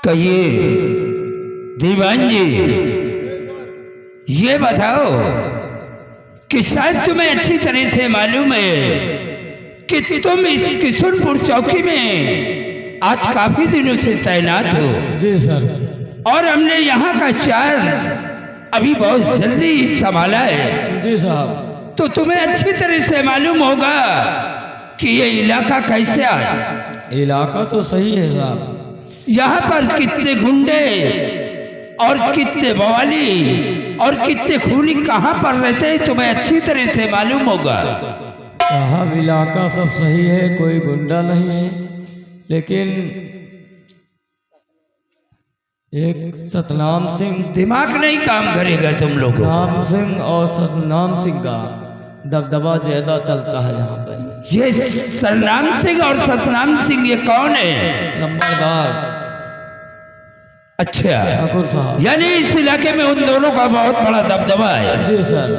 कहिए दीवान जी, ये बताओ कि शायद तुम्हें अच्छी तरह से मालूम है कि तुम इस किशनपुर चौकी में आज काफी दिनों से तैनात हो। जी सर। और हमने यहाँ का चार अभी बहुत जल्दी संभाला है। जी साहब। तो तुम्हें अच्छी तरह से मालूम होगा कि ये इलाका कैसे आया। इलाका तो सही है साहब। यहाँ पर कितने गुंडे और कितने बवाली और कितने खूनी कहाँ पर रहते हैं तुम्हें अच्छी तरह से मालूम होगा। साहब इलाका सब सही है, कोई गुंडा नहीं है, लेकिन एक सतनाम सिंह, दिमाग नहीं काम करेगा तुम लोगों। नाम सिंह और सतनाम सिंह का दबदबा ज्यादा चलता है यहाँ पर। ये सरनाम सिंह और सतनाम सिंह ये कौन है? नंबरदार अच्छा ठाकुर साहब। यानी इस इलाके में उन दोनों का बहुत बड़ा दबदबा है। जी सर।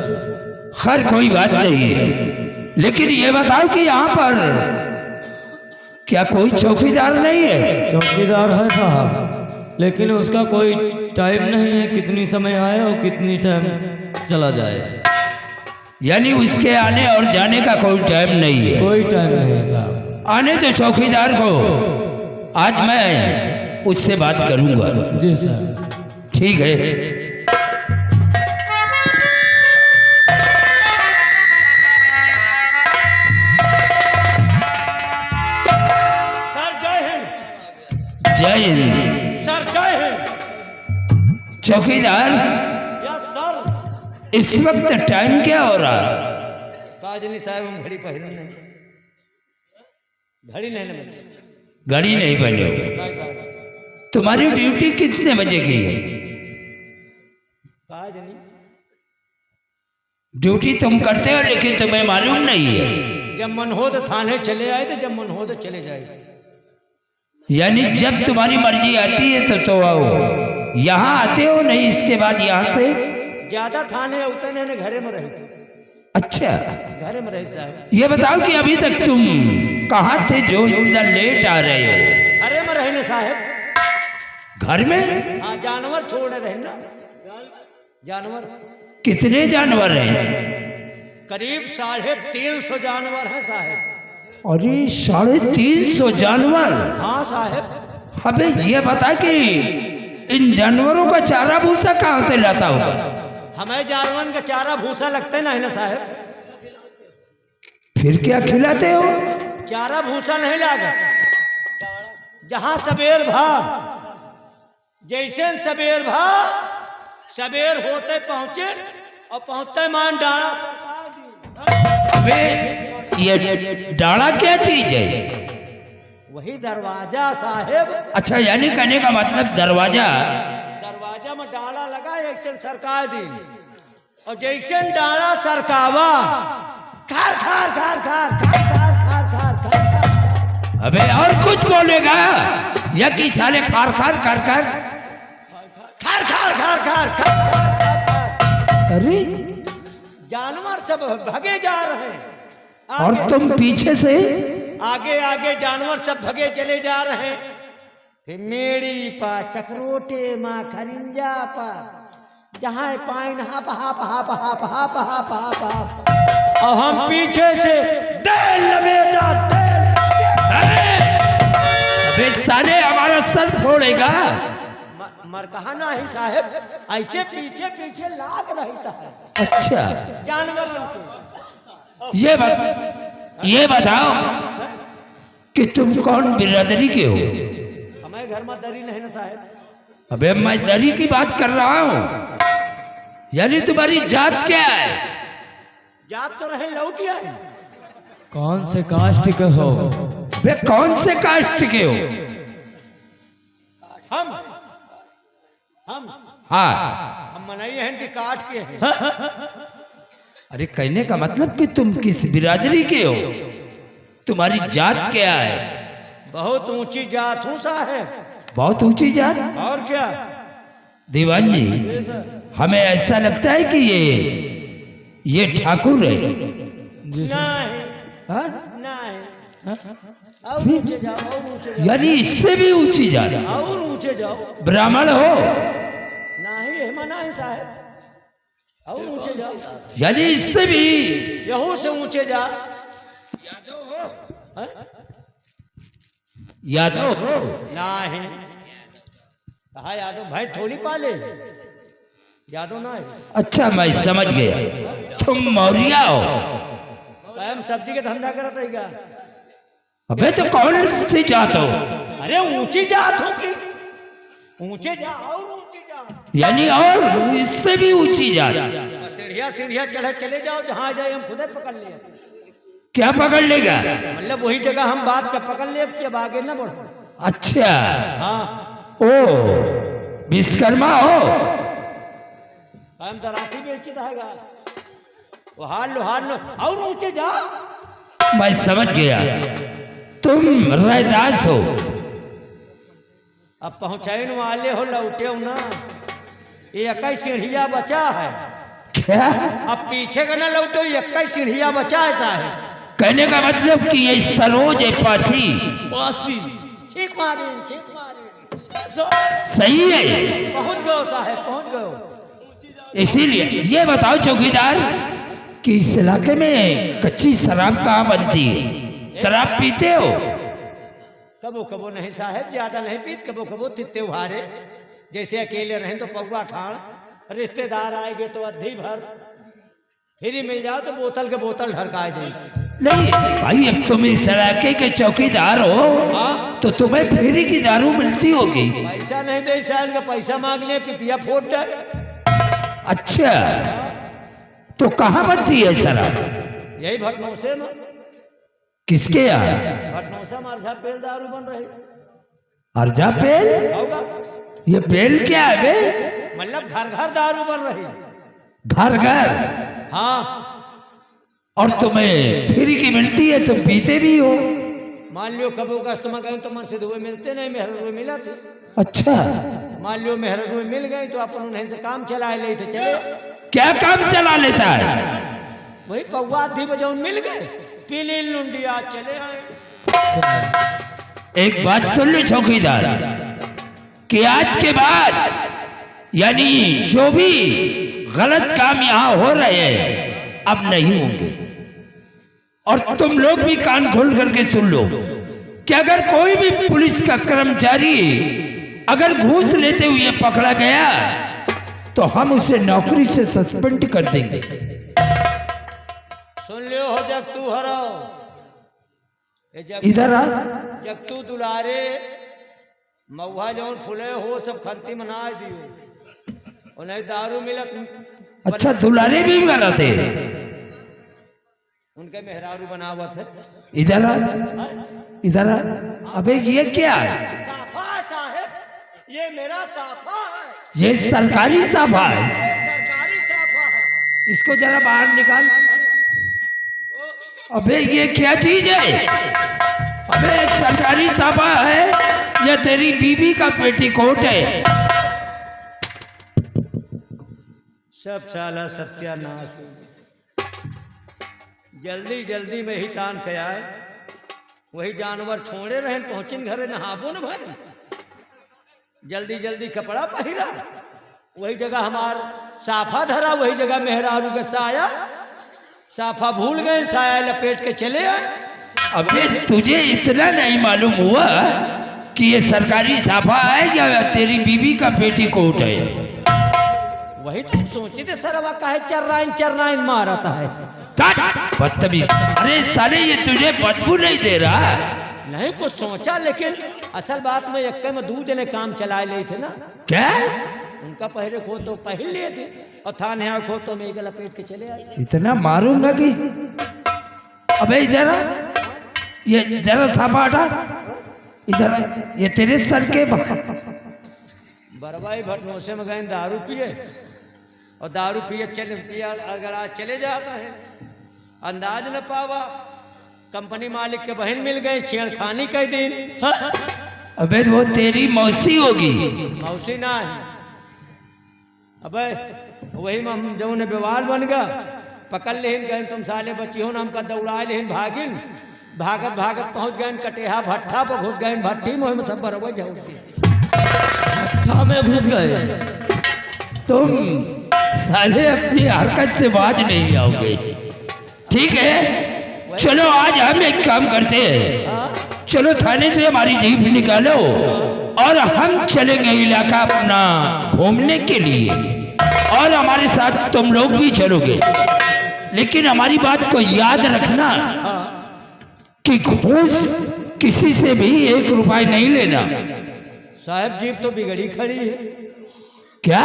खैर कोई बात नहीं है, लेकिन ये बताओ कि यहाँ पर क्या कोई चौकीदार नहीं है? चौकीदार है साहब, लेकिन उसका कोई टाइम नहीं है, कितनी समय आए और कितनी टाइम चला जाए। यानी उसके आने और जाने का कोई टाइम नहीं है? कोई टाइम नहीं है साहब। आने तो चौकीदार को, आज मैं उससे बात करूंगा। जी सर। ठीक है। सर जय हिंद। जय हिंद। सर जय हिंद। चौकीदार यस सर। इस वक्त टाइम क्या हो रहा? काजनी साहब हम घड़ी पहने नहीं, घड़ी नहीं ना घड़ी नहीं पहने हो। नहीं साहब। तुम्हारी ड्यूटी कितने बजे की है? काजनी ड्यूटी तुम करते हो लेकिन तुम्हें मालूम नहीं है। जब मन हो तो थाने चले आए थे, जब मन हो तो चले जाए। यानी जब तुम्हारी मर्जी आती है तो आओ। यहाँ आते हो नहीं, इसके बाद यहाँ से ज्यादा थाने उतने ने घरे में रहे। अच्छा घरे में रहे साहब। ये बताओ कि अभी तक तुम कहाँ थे जो इतना लेट आ रहे हो? घरे में रहने साहब। घर में? हाँ जानवर छोड़ने रहे ना। जानवर कितने जानवर हैं? करीब 350 जानवर हैं साहब। अरे 350 जानवर? हाँ साहब। अबे ये बता कि इन जानवरों का चारा भूसा कहाँ से लाता हो? हमें जानवर का चारा भूसा लगता है ना साहब। फिर क्या खिलाते हो? चारा भूसा नहीं लागा। जहां सबेर भा, जैसे सबेर भा, सबेर होते पहुंचे और पहुंचते मान डाला। अबे ये डाला क्या चीज है? वही दरवाजा साहेब। अच्छा यानी कहने का मतलब दरवाजा। दरवाजा में डाला लगा, एक से सरकार दी और जैसे डाला सरकावा, खार खार खार खार खार खार खार खार खार खार। अबे और कुछ बोलेगा या कि साले खार खार कर कर खार खार खार खार खार। अरे जानवर सब भगे जा रहे हैं। और तुम पीछे से? आगे आगे जानवर सब भगे चले जा रहे हैं। फिर मेड़ी पा, चक्रोटे माँ, खरिंजा पा, जहाँ पाइन हाप हाप हाप हाप हाप हाप हाप हाप। और हम पीछे से तेल लबेदा तेल। अबे साले हमारा सर फोड़ेगा। मर कहा ना ही साहेब, ऐसे पीछे पीछे लाग रहता है। अच्छा जानवरों को। ये बताओ कि तुम कौन बिरादरी के हो? हमारे घर में दरी नहीं ना साहेब। अबे मैं दरी की बात कर रहा हूँ। यानी तुम्हारी जात क्या है? जात तो रहे लौटिया है। कौन से कास्ट के हो? वे कौन से कास्ट के हो? हम हाँ हम मनाई हैं कि काट के हैं। अरे कहने का मतलब कि तुम किस बिरादरी के हो? तुम्हारी जात क्या है? बहुत ऊंची जात हूँ साहेब। बहुत ऊंची जात? और क्या? दीवान जी हमें ऐसा लगता है कि ये ठाकुर है। जी सर। नहीं हाँ? नहीं और ऊंचे जाओ, और ऊंचे जाओ, यानी इससे भी ऊंची जा, और ऊंचे जाओ। ब्राह्मण हो नहीं है मना है साहब, और ऊंचे जाओ, यानी इससे भी यहू से ऊंचे जा। हैं? यादव हो। नहीं कहा यादव भाई थोड़ी पाले, यादव ना है। अच्छा मैं समझ गया, तुम मौर्य हो। हम सब्जी के धंधा करत है क्या? अबे तो कौन सी जात हो? अरे ऊंची जात होगी, ऊंचे जा और ऊंचे जा। यानी और इससे भी ऊंची जात। सीढ़िया सीढ़िया चढ़े चले जाओ, जहाँ जाए हम खुदे पकड़ लिए। क्या पकड़ लेगा? मतलब वही जगह हम बात का पकड़ ले कि अब आगे न बढ़ो। अच्छा हाँ ओ विश्वकर्मा हो। हम दराती बेचित हैगा, वो हाल लो और ऊंचे जा। मैं समझ गया, तुम रैदास हो। अब पहुंचाइन वाले हो, लौटे हो ना। ये इक्कीस सीढ़िया बचा है, क्या अब पीछे का ना लौटो, 21 सीढ़िया बचा है साहब। कहने का मतलब कि ये सरोज है पासी। पासी ठीक मारे, ठीक मारे, सही है, पहुंच गए साहब, पहुंच गए। इसीलिए ये बताओ चौकीदार कि इस इलाके में कच्ची शराब कहाँ बनती है? शराब पीते हो? कबो कबो नहीं साहब, ज्यादा नहीं पीत, कबो कबो त्योहारे जैसे अकेले रहें तो पौवा खान, रिश्तेदार आएंगे तो अद्धी भर, फ्री मिल जाओ तो बोतल के बोतल ढरकाए देंगे। नहीं भाई, अब तुम इस इलाके के चौकीदार हो। हाँ? तो तुम्हें फ्री की दारू मिलती होगी। पैसा नहीं दे साल का, पैसा मांग ले पिपिया फोड़ दे। अच्छा तो कहाँ बनती है शराब? यही भटनौसे में। किसके यहाँ? भटनौसा मारझा पेल दारू बन रही अर्जा पेल? होगा, ये पेल क्या है बे? मतलब घर घर दारू बन रही। घर घर? हाँ, और तुम्हें फ्री की मिलती है, तुम पीते भी हो? मान लियो कबो कस्टमर गए तो मन से धुए मिलते नहीं, मेहर रुए मिला थे। अच्छा मान लियो मेहर रुए मिल गई तो अपन उन्हें से काम चला ले थे, चले। क्या काम चला लेता है? वही पौवा आधी बजे मिल गए, पीली लुंडिया चले आए। एक बात सुन लो चौकीदार, कि आज के बाद यानी जो भी गलत काम यहाँ हो रहे हैं अब नहीं होंगे। और तुम लोग भी कान खोल करके सुन लो कि अगर कोई भी पुलिस का कर्मचारी अगर घूस लेते हुए पकड़ा गया तो हम उसे नौकरी से सस्पेंड कर देंगे। सुन लियो हो जग तू हरो, इधर आ। जग तू दुलारे मऊहा जौन फुले हो सब खंती मना दियो, और नहीं दारू मिलत। अच्छा दुलारे भी बना थे? उनके मेहरारू बनावत है। इधर आ, इधर आ। अबे ये क्या है? साफा साहब, ये मेरा साफा है, ये सरकारी साफा है, ये सरकारी साफा है। इसको जरा बाहर निकाल। अबे ये क्या चीज है? अबे सरकारी साफा है या तेरी बीबी का पेटीकोट है? सब साला सत्यानाश हो। जल्दी जल्दी में ही टान के आए, वही जानवर छोड़े रहे, पहुंचिन घरे नहाबो न भाई। जल्दी जल्दी कपड़ा पहिरा, वही जगह हमार साफा धरा, वही जगह मेहरारू का साया। साफा भूल गए, साया लपेट के चले आए। अबे तुझे इतना नहीं मालूम हुआ कि ये सरकारी साफा है या तेरी बीबी का पेटीकोट है? वही तुम सोचे थे सरवा काहे चर्राइन मारता है। बदतमीज! अरे साले ये तुझे बदबू नहीं दे रहा? नहीं कुछ सोचा, लेकिन असल बात में एक में 2 जने काम चलाए ले थे ना। क्या? उनका पहले खो तो पहन लिए थे, और थाने खो तो मैं लपेट के चले आए। इतना मारूंगा कि अबे इधर आ, ये जरा साफा हटा, इधर आ, ये तेरे सर के बरवाई भटनौसे में गए दारू पिए, और दारू पिए अगर आज चले जाता है, अंदाज न पावा। कंपनी मालिक के बहन मिल गए, छेड़खानी कह दिन। अबे वो तेरी मौसी होगी। मौसी ना है, अबे वही में हम जो ने विवाद बन गया, पकड़ लेन गए तुम साले बच्ची हो ना, हमका दौड़ा लेन भागिन, भागत भागत पहुंच गए कटेहा भट्ठा पर घुस गए भट्टी में सब बरबर जाओ भट्ठा में घुस गए। तुम साले अपनी हरकत से बाज नहीं आओगे। ठीक है, चलो आज हम एक काम करते हैं, चलो थाने से हमारी जीप निकालो और हम चलेंगे इलाका अपना घूमने के लिए, और हमारे साथ तुम लोग भी चलोगे। लेकिन हमारी बात को याद रखना कि घूस किसी से भी 1 रुपया नहीं लेना। साहब जीप तो बिगड़ी खड़ी है। क्या?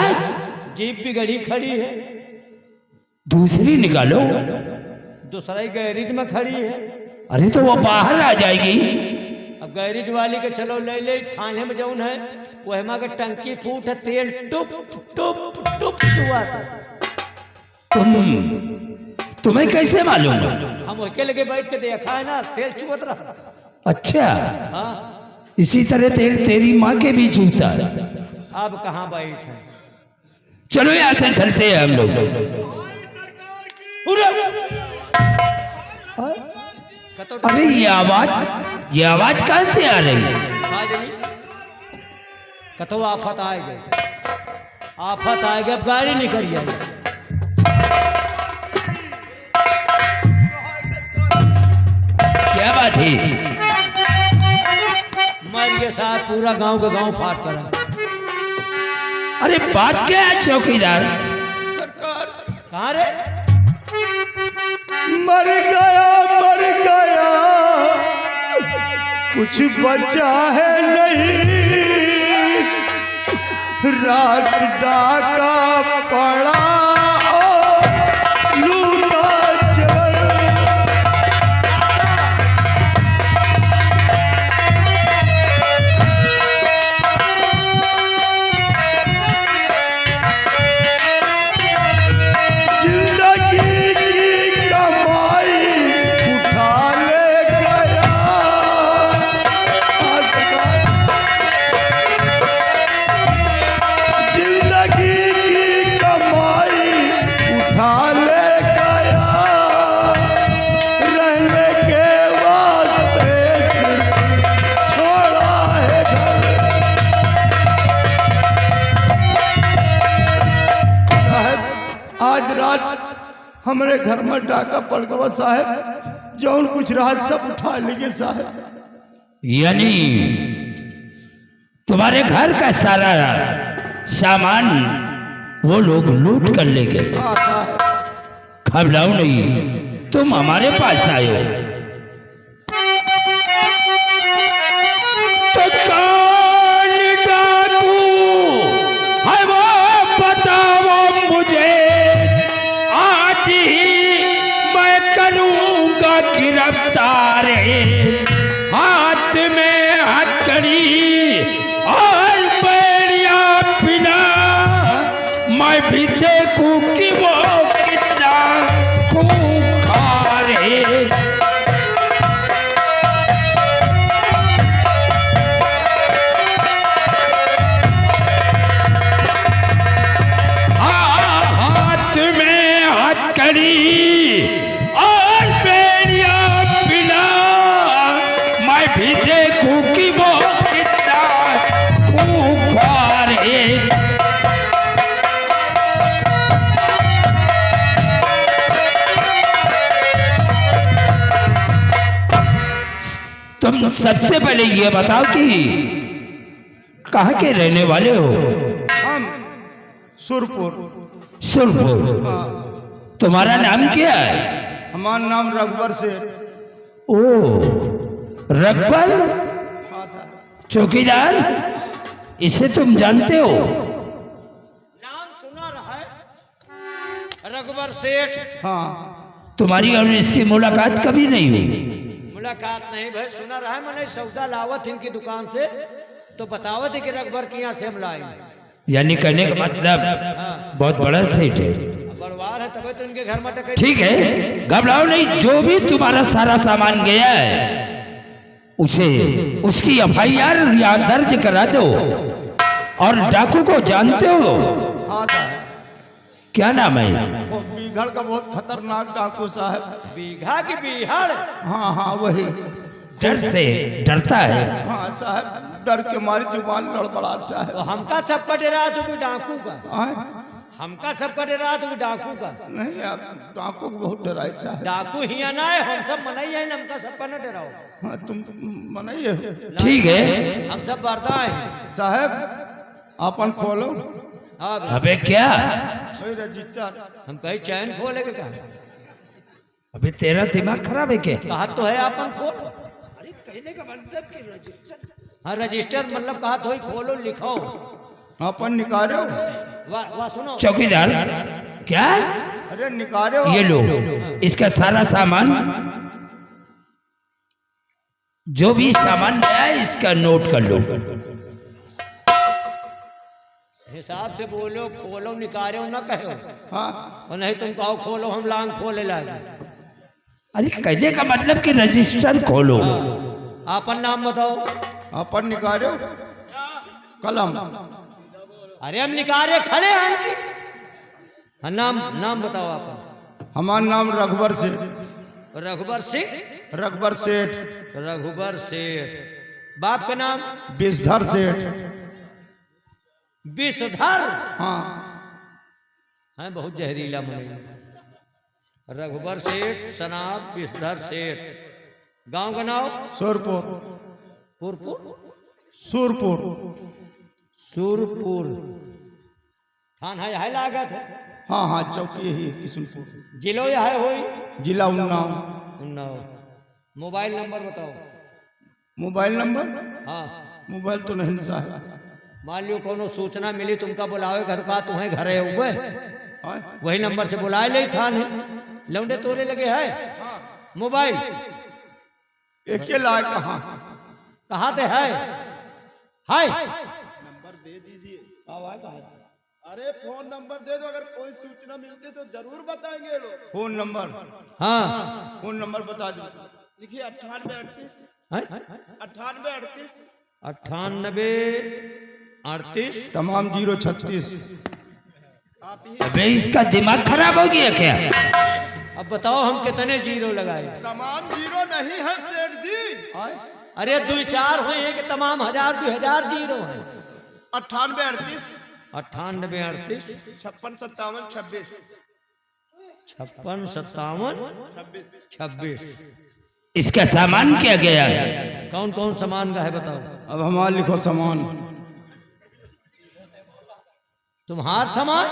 जीप बिगड़ी खड़ी है, दूसरी निकालो। दूसरा ही गैरेज में खड़ी है। अरे तो वो बाहर आ जाएगी। अब गैरेज वाली के चलो ले ले, थाने में जौन है वह के टंकी फूट है, तेल टुप टुप टुप चुआ था। तुम्हें कैसे मालूम? हम उसके लगे बैठ के देखा है ना, तेल चुवत रहा। अच्छा, हाँ, इसी तरह तेल तेरी माँ के भी चूता है। अब कहाँ बैठ है? चलो यहाँ से चलते हैं हम लोग। अरे ये आवाज कहाँ से आ रही है? कतो आफत आए गए, आफत आए गए, अब गाड़ी निकल जाए। क्या बात है? मर के साथ पूरा गांव का गांव फाट पड़ा। अरे बात क्या है चौकीदार? कहाँ रे? मर गया कुछ बचा है नहीं, रात डाका पड़ा लूटा चल। जिंदगी की कमाई उठा ले गया, जिंदगी की कमाई उठा ले गया, रहने के वास्ते छोड़ा है घर। साहब आज रात हमारे घर में डाका पड़ गया साहब, जौन कुछ रात सब उठा लिए साहब। यानी तुम्हारे घर का सारा सामान वो लोग लूट कर ले गए। हाँ साहब, घबराओ नहीं, तुम हमारे पास आए हो तो कौन डाकू है वो बताओ मुझे, आज ही मैं करूंगा गिरफ्तार। हाथ में हथकड़ी और पैरिया पिना, मैं भी देखूं कि वो कितना खूंखार है। हाथ में हथकड़ी और पैरिया पिना, मैं भी देखूं कि वो कितना खूंखार है। तुम सबसे पहले ये बताओ कि कहाँ के रहने वाले हो? हम सुरपुर। सुरपुर। तुम्हारा नाम क्या है? हमारा नाम रघुवर से। ओ रघुवर हाँ साहब। चौकीदार, इसे तुम जानते हो? नाम सुना रहा है, रघुवर सेठ। हाँ तुम्हारी और इसकी मुलाकात कभी नहीं हुई? मुलाकात नहीं भाई, सुना रहा है। मैंने सौदा लावत इनकी दुकान से तो बतावत है कि रघुवर के यहाँ से हम लाए। यानी कहने का मतलब बहुत बड़ा सेठ है। बड़वार है तभी तो इनके घर में टके। ठीक है, घबराओ नहीं, जो भी तुम्हारा सारा सामान गया है उसे उसकी FIR यहाँ दर्ज करा दो। और डाकू को जानते हो? हाँ साहब। क्या नाम है? वो बीघड़ का बहुत खतरनाक डाकू साहब। बीघा की बीहड़? हाँ हाँ वही। डर से डरता है। हाँ साहब, डर के मारी जुबान लड़बड़ा साहब। तो हमका सबका डरा तो कोई डाकू का? आए? हमका सबका डरा तो कोई डाकू का? नहीं, आप डाकू को बहुत डराए साहब। डाकू ही ना है, हम सब मनाई है, हमका सबका न डराओ। हाँ तुम मनाइए ठीक है हम सब बरता है साहब। अपन खोलो। हाँ अबे क्या? वही रजिस्टर। हम कहीं चैन खोले के कहा? अबे तेरा दिमाग खराब है क्या? कहा तो है अपन खोलो। हाँ रजिस्टर मतलब कहा तो ही खोलो, लिखो। अपन निकालो। वाह सुनो चौकीदार क्या? अरे निकालो। ये लो, इसका सारा सामान, जो भी सामान गया है इसका नोट कर लो। हिसाब से बोलो, खोलो निकालो न कहो। हाँ और नहीं तुम कहो खोलो, हम लांग खोले लागे। अरे कहने का मतलब कि रजिस्टर खोलो। आपन नाम बताओ। अपन निकालो कलम। अरे हम निकाले खड़े हैं कि? हाँ, नाम बताओ आपन। हमारा नाम रघुबर सेठ। रघुबर सिंह? रघुबर सेठ। रघुबर सेठ। बाप का नाम? विषधर सेठ। विषधर? हाँ है बहुत जहरीला मन। रघुबर सेठ सनाब विषधर सेठ। गांव का नाम? सुरपुर। पुरपुर? सुरपुर। सुरपुर। थाना है लागत है? हाँ हाँ चौकी यही है, किशनपुर। जिलो यह होई? जिला उन्नाव। उन्नाव। मोबाइल नंबर बताओ। Mobile number? हाँ। मोबाइल तो नहीं साहब। मान लियो कोनो सूचना मिली तुमका बुलावे घर का, तुम्हें घरे हुए आए? वही नंबर से बुलाए ले थाने। लौंडे तोरे लगे है मोबाइल? एक ही लाए कहाँ? कहाँ ते है? हाय अरे फोन नंबर दे दो, अगर कोई सूचना मिलती तो जरूर बताएंगे लोग। Phone number? हाँ। फोन नंबर बता दो। लिखिए 9838 है? 9838 9838। तमाम 036। अबे इसका दिमाग खराब हो गया क्या? अब बताओ हम कितने जीरो लगाए? तमाम जीरो नहीं है सेठ जी। अरे 2-4 हुए हैं कि तमाम 1000-2000 जीरो है? 9838 9838 56 57 26 56 57 26। इसका सामान क्या गया है? कौन कौन सामान का है बताओ? अब हमारा लिखो सामान। तुम्हार सामान?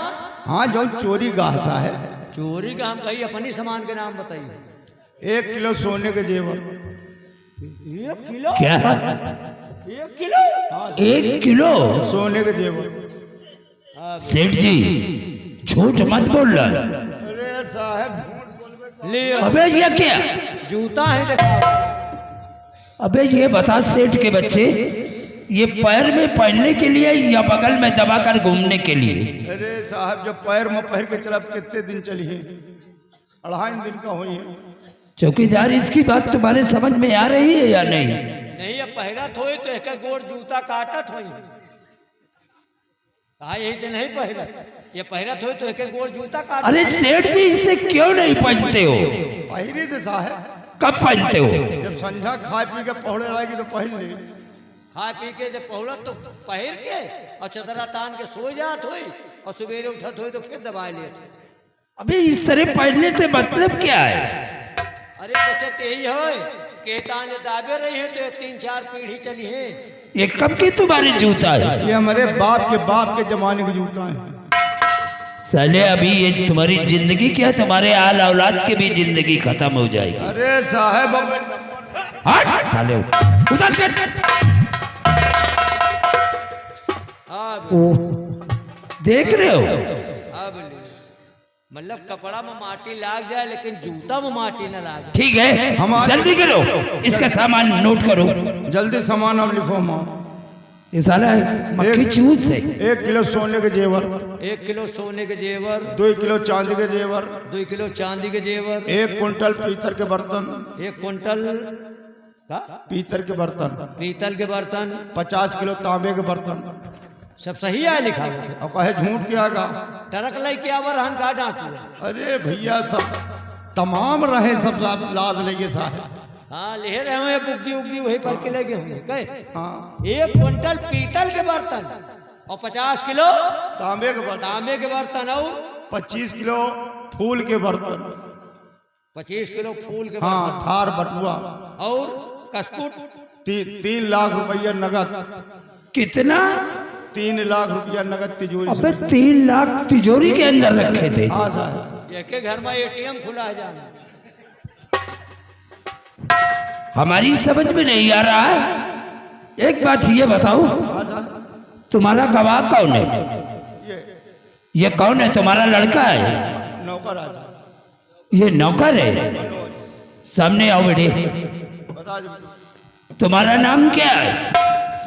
हाँ जो चोरी गासा है। चोरी का हम कही, अपनी सामान के नाम बताइए। 1 किलो सोने के जेवर। 1 किलो? क्या? 1 किलो? 1 किलो? सोने के जेवर। सेठ जी झूठ मत बोल रहा। अरे साहब ले अबे ये क्या? जूता है दिखाओ। अबे ये बता सेठ के बच्चे, ये पैर में पहनने के लिए या बगल में दबाकर घूमने के लिए? अरे साहब जब पैर में पहन के चला कितने दिन चली है? 2.5 दिन का हुई है। चौकीदार इसकी बात तुम्हारे समझ में आ रही है या नहीं? नहीं ये पहरा थोई तो एक गोड़ जूता काटत होई। कहा यही से नहीं पहरा, ये पहरा थोई तो एक गोड़ जूता काट। अरे सेठ जी इससे क्यों नहीं पहनते हो? पहली थे साहब। कब पहनते हो? जब संझा खा पी के पहुड़े रहेगी तो पहन ली। खा पी के जब पहुलत तो पहर के और चदरा तान के सो जात होई और सवेरे उठत होई तो फिर दबा लेते। अबे इस तरह पहनने से मतलब क्या है? अरे बचत यही है कि तान दाबे रही है तो 3-4 पीढ़ी चली है। ये कब की तुम्हारी जूता है? ये हमारे बाप के जमाने के जूता है। साले अभी ये तुम्हारी जिंदगी क्या, तुम्हारे आल औलाद की भी जिंदगी खत्म हो जाएगी। अरे साहब हट साले उधर कर। ओ, देख रहे हो? अब मतलब कपड़ा में माटी लाग जाए लेकिन जूता में माटी न लागे। ठीक है जल्दी करो, इसका सामान नोट करो। जल्दी सामान अब लिखो माँ। ये साला मक्खी चूस से 1 किलो सोने के जेवर। 1 किलो सोने के जेवर। 2 किलो चांदी के जेवर। 2 किलो चांदी के जेवर। 1 कुंटल पीतल के बर्तन। 1 कुंटल पीतल के बर्तन। पीतल के बर्तन। 50 किलो तांबे के बर्तन। सब सही है लिखा हुआ तो। और कहे झूठ क्या गा। ट्रक लई के आवर हन का डाकू। अरे भैया सब तमाम रहे सब लाद लेंगे साहब। हाँ ले रहे हुए बुग्गी उग्गी वही पर के लगे होंगे कहे। हाँ 1 क्विंटल पीतल के बर्तन और 50 किलो तांबे के बर्तन, तांबे के बर्तन और 25 किलो फूल के बर्तन, 25 किलो फूल के हाँ बर्तन थार बटुआ, और कस्कुट 3 लाख रुपया नगद। कितना? 3 लाख रुपया नगद तिजोरी अबे से। 3 लाख तिजोरी के अंदर रखे थे। हाँ साहब। एक के घर में एटीएम खुला है जाना। हमारी समझ में नहीं आ रहा है। एक बात ये बताओ, हाँ साहब। तुम्हारा गवाह कौन है? ये कौन है? तुम्हारा लड़का है? नौकर आ साहब। ये नौकर है? सामने आओ बेटे। बता दो। तुम्हारा नाम क्या है?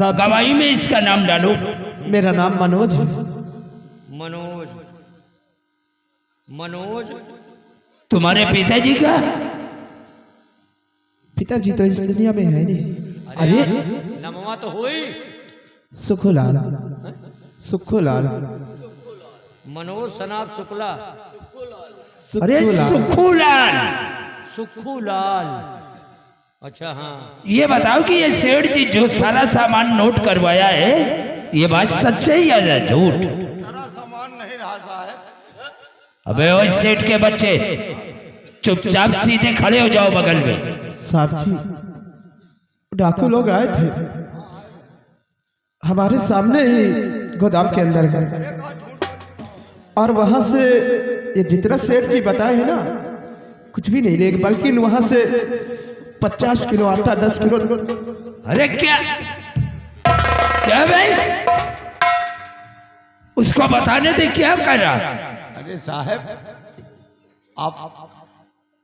गवाही में इसका नाम डालो। मेरा नाम मनोज है। मनोज। मनोज तुम्हारे पिताजी का? पिताजी तो इस दुनिया में है नहीं। अरे नमवा तो हुई। सुखुलाल, सुखुलाल, मनोज सनाब शुक्ला। अरे सुखुलाल। सुखूलाल। सुखूलाल। अच्छा हाँ। ये बताओ कि ये सेठ जी जो सारा सामान नोट करवाया है, ये बात सच है या झूठ? सारा सामान नहीं रहा साहब। अबे ओ सेठ के बच्चे, चुपचाप सीधे खड़े हो जाओ बगल में। साहब जी, डाकू लोग आए थे हमारे सामने ही गोदाम के अंदर गए, और वहां से ये जितना सेठ जी बताए हैं ना, कुछ भी नहीं ले, बल्कि वहां से 50 किलो आटा, 10 किलो। अरे क्या क्या भाई, उसको बताने दे क्या कर रहा। अरे साहब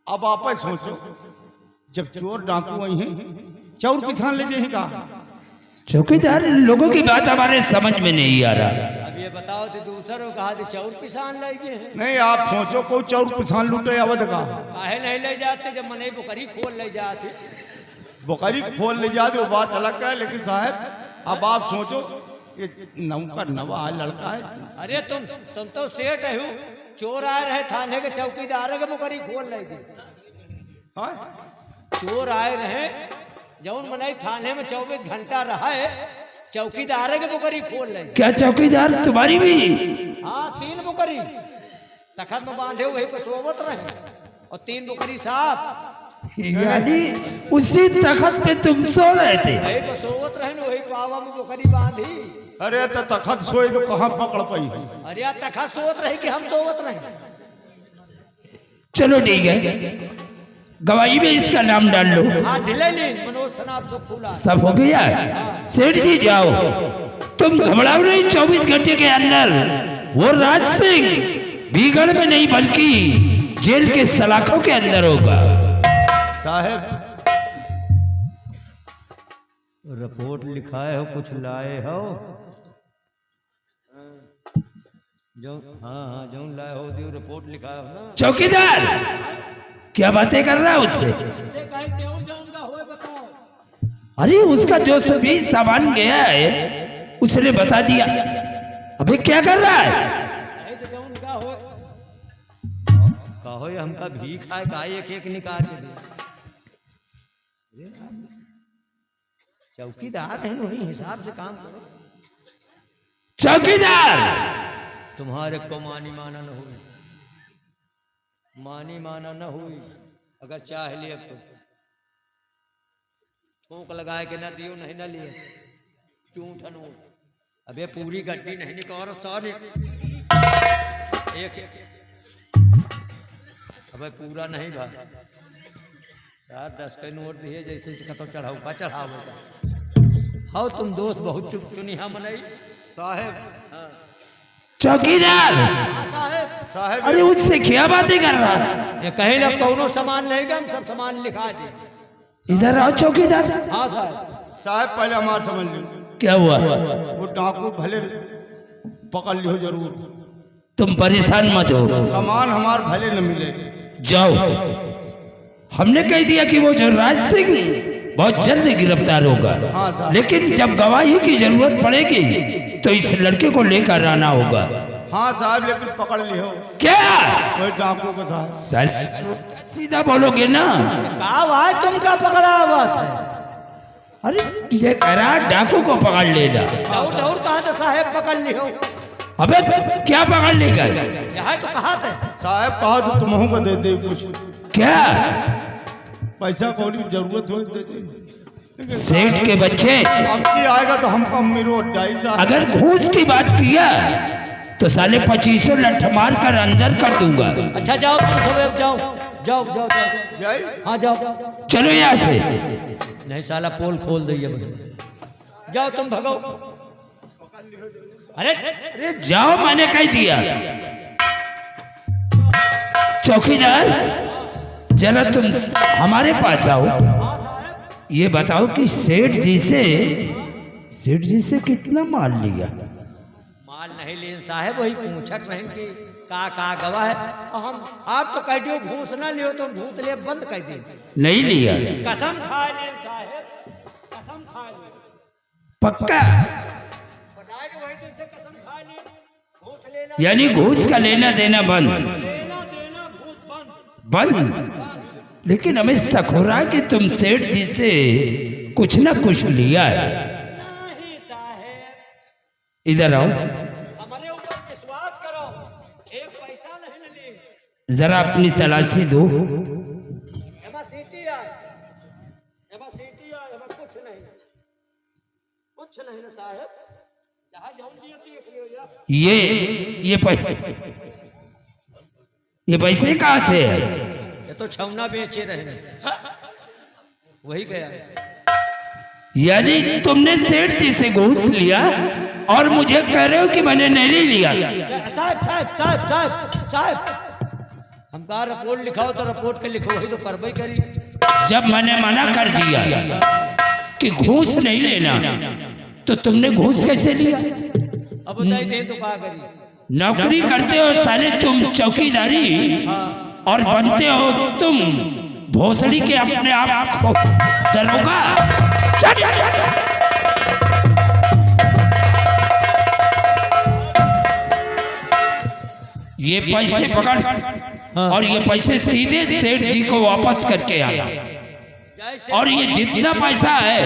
अब आप ही सोचो, जब चोर डाकू आई हैं चौर किसान ले जाए कहा। चौकीदार, लोगों की बात हमारे समझ में नहीं आ रहा। अब ये बताओ तो दूसरों कहा थे चौर किसान ले गए हैं। नहीं आप सोचो कोई चौर किसान लूटे अवध का। काहे नहीं ले जाते जब मने बुकरी खोल ले जाते। बकरी खोल ले जाते वो बात अलग है, लेकिन साहब अब आप सोचो ये नौकर नवा लड़का है। अरे तुम तो सेठ हो। चोर आए रहे थाने के चौकीदार के बुकरी खोल ले गए। हाँ? चोर आए रहे जौन मनाई थाने में 24 घंटा रहा है, चौकीदार के बुकरी खोल ले। क्या चौकीदार तुम्हारी भी? हाँ 3 बुकरी तखत में बांधे वही पे सोवत रहे, और 3 बुकरी साफ यानी उसी तखत पे तुम सो रहे थे? वही पे सोवत रहे न, वही पावा में बुकरी बांधी। अरे तो तखत सोए तो कहाँ पकड़ पाई। अरे यार तखत सोवत रहे कि हम सोवत रहे। चलो ठीक है, गवाही में इसका नाम डाल लो। हाँ ढिले मनोज सनाब सुखूला। सब हो गया? सेठ जी जाओ, तुम घबराओ नहीं। 24 घंटे के अंदर वो राज सिंह बीगड़ में नहीं बल्कि जेल के सलाखों के अंदर होगा। साहब रिपोर्ट लिखाए हो, कुछ लाए हो? जो हाँ जो लाए हो दियो रिपोर्ट लिखाए हो ना। चौकीदार क्या बातें कर रहा है उससे? अरे उसका जो सभी सामान गया है उसने बता दिया। अबे क्या कर रहा है? कहो ये हमका भीख आए का एक एक निकाल के दे। चौकीदार है वही हिसाब से काम करो। चौकीदार तुम्हारे को मानी माना न हुई, मानी माना न हुई। अगर चाह लिए तो थूक लगाए के न दियो, नहीं न लिए चूठ अनू। अबे पूरी गड्डी नहीं निकाल सारे एक अबे पूरा नहीं भा 4-10 के नोट दिए जैसे कतो चढ़ाऊ का चढ़ाव हो। तुम दोस्त बहुत चुप चुनिया मनई साहब चौकीदार साहब अरे उससे क्या बातें कर रहा है? ये कहीं ना कौनो सामान लेगा, हम सब सामान लिखा दे। इधर आओ चौकीदार। हाँ साहब। साहब पहले हमारा समझ लो, क्या हुआ? वो डाकू भले पकड़ लियो जरूर, तुम परेशान मत हो, सामान हमार भले न मिले। जाओ। हमने कह दिया कि वो जो राज सिंह बहुत जल्द गिरफ्तार होगा, हाँ साहब। लेकिन जब गवाही की जरूरत पड़ेगी तो इस लड़के को लेकर आना होगा। हाँ साहब, लेकिन पकड़ लियो क्या वही डाकू को साहब। सर सीधा बोलोगे ना। का भाई तुम क्या पकड़ा हुआ था? अरे ये करा डाकू को पकड़ लेना। दौड़ दौड़ कहा था साहेब पकड़ लियो। अबे क्या पकड़ लेगा? यहाँ तो कहा था साहब कहा तो तुमहू को दे दे कुछ क्या पैसा कौड़ी की जरूरत हो दे दे। सेठ के बच्चे, अब की आएगा तो हमको अम्मी रोड जाए साहब। अगर घूस की बात किया तो साले 2500 लठ मार कर अंदर कर दूंगा। अच्छा जाओ तुम सब अब जाओ जाओ जाओ जाओ। जाए हाँ जाओ। चलो यहाँ से। नहीं साला पोल खोल दिए जाओ तुम भगो। अरे अरे जाओ, मैंने कह दिया। चौकीदार जरा तुम हमारे पास आओ। ये बताओ कि सेठ जी से कितना माल लिया? माल नहीं लेन साहेब, वही पूछत नहीं कि का गवाह है। हम आप तो कह दियो घूस ना लियो, तुम घूस ले बंद कर दी। नहीं लिया? कसम खा ले साहेब, कसम खा ले। पक्का? बताए कि वही तुझसे कसम खा ले, घूस लेना यानी घूस का लेना देना बंद? लेना देना घूस बंद। बंद? लेकिन हमें शक हो रहा है कि तुम सेठ जी से कुछ ना कुछ लिया है। नहीं साहेब, इधर आओ, हमारे ऊपर विश्वास करो, एक पैसा नहीं ले। जरा अपनी तलाशी दो। एमा सीटी आए, एमा कुछ नहीं ना साहेब। जहाँ जाऊं जी देख लियो या। ये पैसे कहाँ से है? ये तो छौना बेचे रहे, वही गया। यानी तुमने सेठ जी से घूस लिया और मुझे कह रहे हो कि मैंने नहीं लिया? साहब साहब साहब साहब साहब, हम कहा रिपोर्ट लिखाओ तो रिपोर्ट के लिखो, वही तो परवाही करी। जब मैंने मना कर दिया कि घूस नहीं लेना, तो तुमने घूस कैसे लिया? अब बताइए दे तो कहा करी। नौकरी करते हो साले तुम चौकीदारी, और बनते हो तुम भोसड़ी के अपने आप को दरोगा। ये पैसे पकड़ और ये पैसे सीधे सेठ जी को वापस करके आया। और ये जितना पैसा है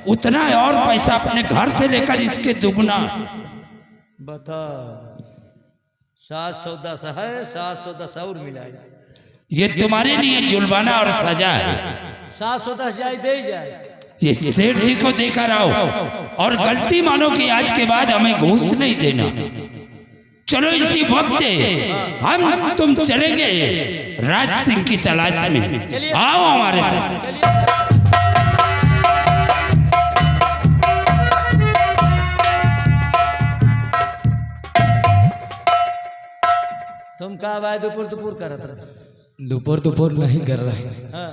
उतना और पैसा अपने घर से लेकर इसके दुगना। बता 710 है, 710 और मिलाए। ये तुम्हारे लिए जुर्माना और सजा है। 710 जाए दे जाए। ये सेठ जी को देकर आओ और गलती मानो कि आज के बाद हमें घूस नहीं देना। चलो इसी वक्त हम तुम चलेंगे राज सिंह की तलाश में। आओ हमारे साथ। चलिए तुम कहा भाई दुपुर करत रहे? दुपुर नहीं कर रहे। हाँ।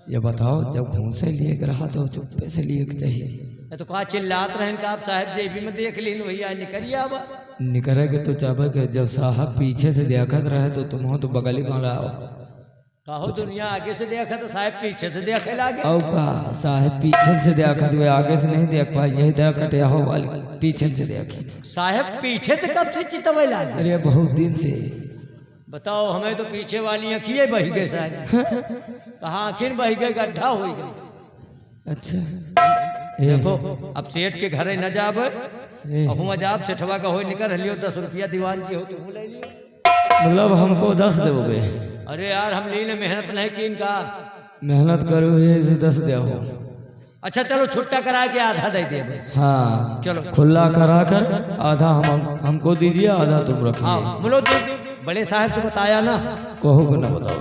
ये बताओ, जब घूसे लिए रहा तो चुप्पे से लिए चाहिए। ये तो कहा चिल्लात रहन का आप साहब जेबी में देख लीन भैया निकलिए। अब निकलेगे तो चाबे के जब साहब पीछे से देखत रहे तो तुम हो तो बगली में आओ। कहो दुनिया आगे से देखा तो साहब पीछे से देखे लागे। औ का साहब पीछे से देखत हुए आगे से नहीं देख पाए, यही देखते हो वाली पीछे से देखी। साहब पीछे से कब से चितवे लागे? अरे बहुत दिन से। बताओ, हमें तो पीछे वाली आँखिए बह गए साहब। कहाँ आखिर बह गए, गड्ढा हो गए। अच्छा देखो अब सेठ के घरे न जाब, अहूँ जाब सेठवा का हो निकल लियो 10 रुपया दीवान जी हो तो ले लियो। मतलब हमको 10 दोगे? अरे यार हम लीने मेहनत नहीं की इनका। मेहनत करो ये से 10 दो। अच्छा चलो छुट्टा करा के आधा दे दे। हाँ चलो खुला करा कर आधा हमको दीजिए, आधा तुम रखिए। हाँ बोलो, बड़े साहब को बताया ना? कहो को ना बताओ।